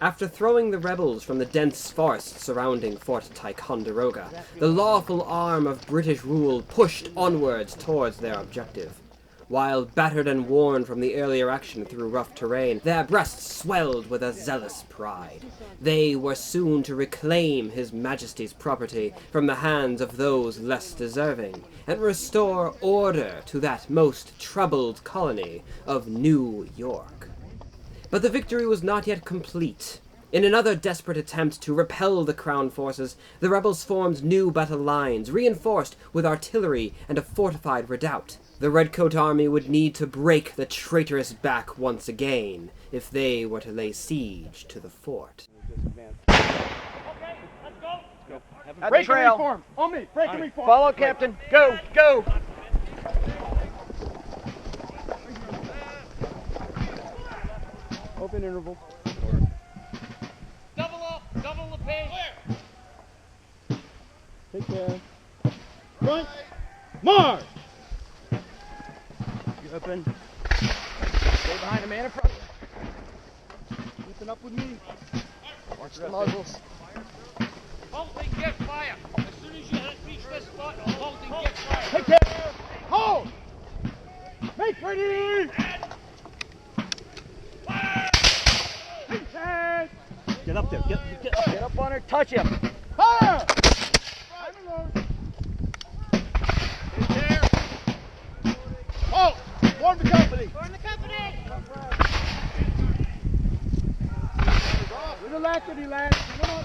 After throwing the rebels from the dense forest surrounding Fort Ticonderoga, the lawful arm of British rule pushed onwards towards their objective. While battered and worn from the earlier action through rough terrain, their breasts swelled with a zealous pride. They were soon to reclaim His Majesty's property from the hands of those less deserving, and restore order to that most troubled colony of New York. But the victory was not yet complete. In another desperate attempt to repel the Crown forces, the rebels formed new battle lines, reinforced with artillery and a fortified redoubt. The Redcoat army would need to break the traitorous back once again if they were to lay siege to the fort. Okay, let's go. Break and reform. On me. Break and reform. Follow, Captain. Go. Go. Open interval. Double up. Double the pace. Take care. Front. March. You open. Stay behind the man in front. Keeping up with me. Watch the muzzles. Halting, get fire. As soon as you reach this spot, halting, get fire. Take care. Hold. Make ready. Get up there. Get up on her. Touch him. Fire. Take care. Halt. Form the company. Form the company. With alacrity, lads. Come on.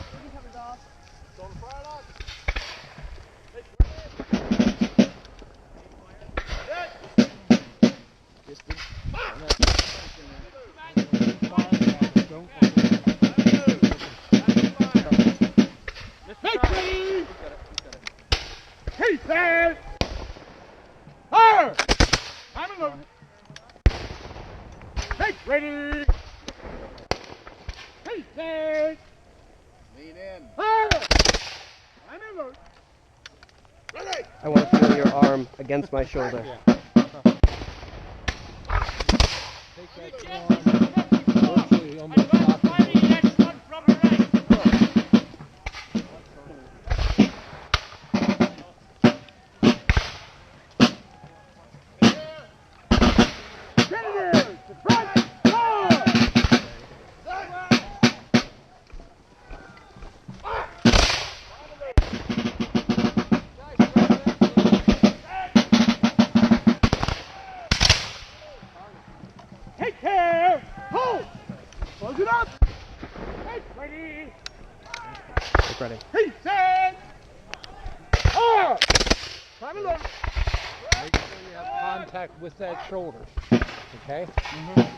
Don't fire it up. Make ready! He says! Fire! I'm alert! Make ready! He says! Lean in! Fire! I'm alert! Ready! I want to feel your arm against my shoulder. Take that virtually almost Take care! Hold! Close it up! Make ready! Get ready. He said! Fire! Time alert! Make sure you have contact with that shoulder. Okay?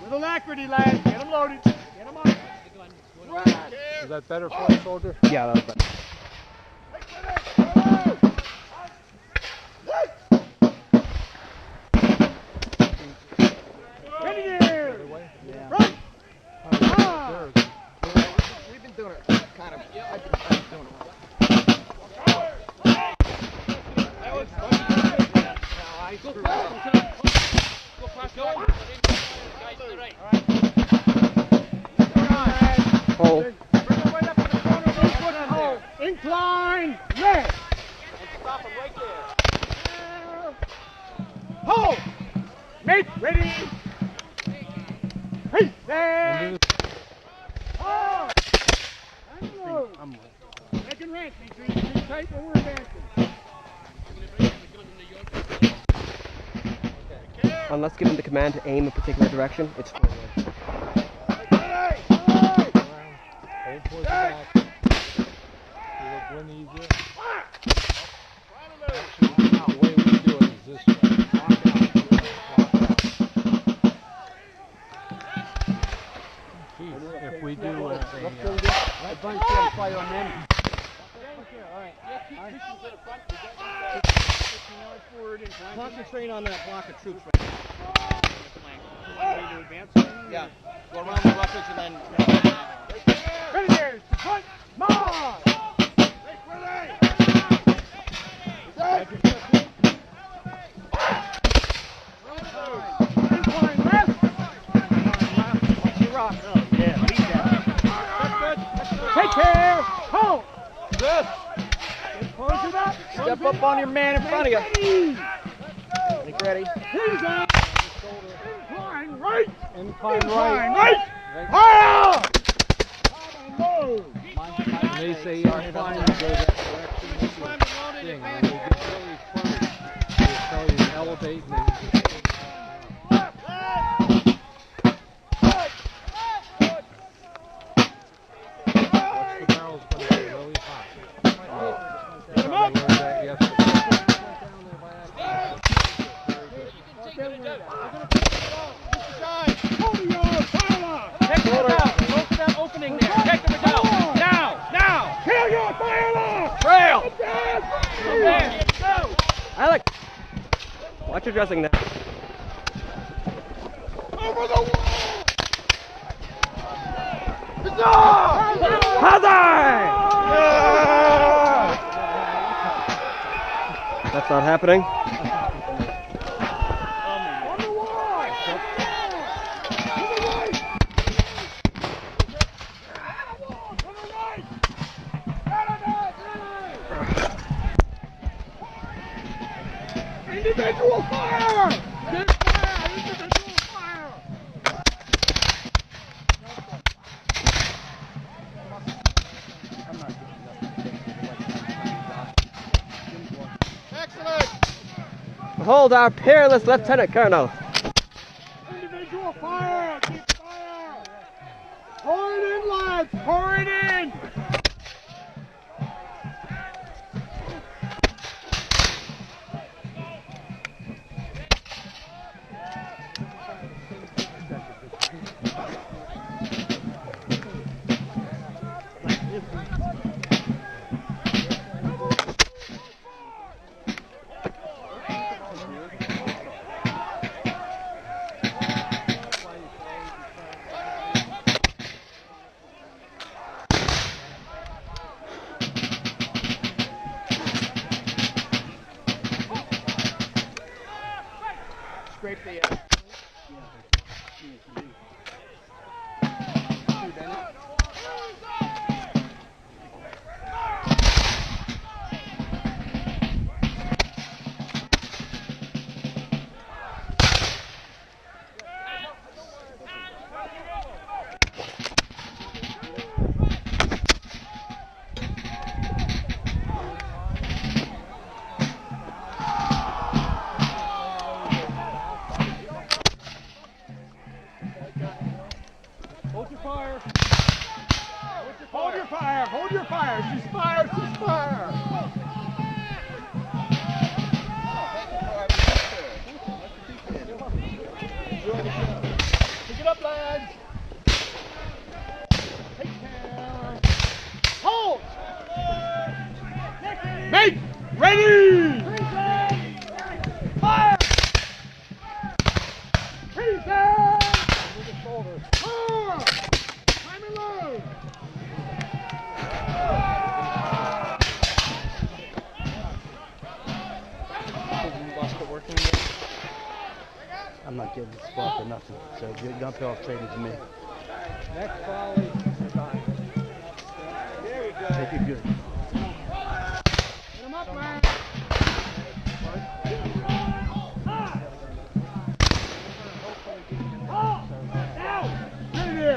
With alacrity, lads. Get them loaded. Get them on. Right. Is that better for the shoulder? Yeah, that was better. Grenadiers! Yeah. Front! We've been doing it kind of. I've been doing it. I screwed up. Go past the right. Guys to the right. Hold. Bring them right up to the corner of those foot and hold. Incline left. Stop them right there. Hold. Make ready. Hey, there. Hold. I'm Second rank, be tight when we're advancing. Unless given the command to aim a particular direction, it's forward. hold towards the back. Feel it run easier. Actually, the way we do it is this way. If we do a Fire on them. Concentrate on that block of troops right now. Yeah. Go around the roughage and then. Grenadiers, front, march! Incline left! Watch your rock. Oh, yeah, beat that. Take care! Halt! Good! Step up on your man in front of you. Make ready. He's out! Incline right! Incline right! Fire! When they say incline, you go that direction. Thing. When you get really close, they tell you to elevate and then you just watch the barrel's going to get really hot. That's how they learned that yesterday. Take the redoubt. Go for that opening there. Take the redoubt. Now. Kill your fire! Trail! There. Go. Alec! Watch your dressing now. Over the wall! That's not happening. On the wall! To the right! On the right! Individual fire! Get fire! Individual fire! Excellent. Behold our peerless Lieutenant Colonel. Individual fire! Keep fire! Pour it in, lads! Pour it in! Scrape the Hold your fire! Hold your fire! Hold your fire! She's fire! She's fire! Pick it up, lads! Take care! Hold! Make ready! Fire! Present! Time and load! I'm not getting the spot for nothing, so you don't pay off trading to me. Next volley. Take it good. Get him up, man!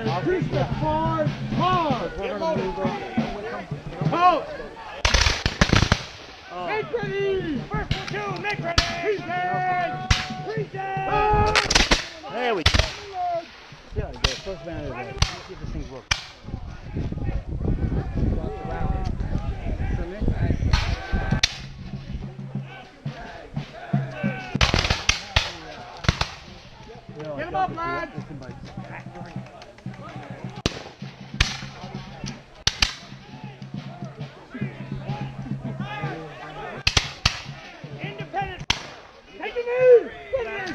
Increase the forward, hard! Halt! Make ready! First platoon, make ready! Present! There we go. Yeah, the first man is there. Let's see if this thing works. Get him up, lads! Independent! Take a knee! Finish!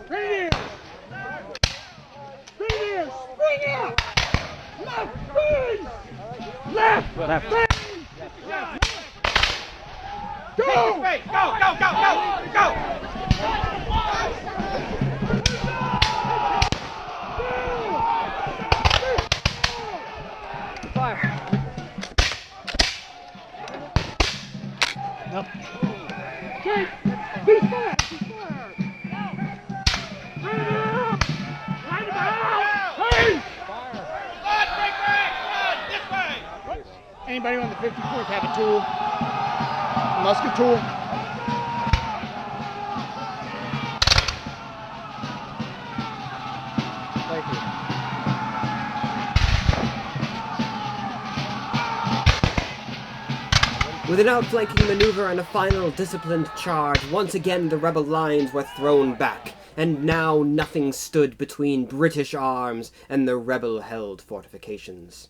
Grenadiers! Grenadiers! Spring out! Left face! Left! Left. Face! Go! Go. Go! Nope. Okay. Ceasefire. Ceasefire. Line out. Hey. Run, break back! Run! This way! Anybody on the 54th have a tool? A musket tool? Thank you. With an outflanking maneuver and a final disciplined charge, once again the rebel lines were thrown back, and now nothing stood between British arms and the rebel-held fortifications.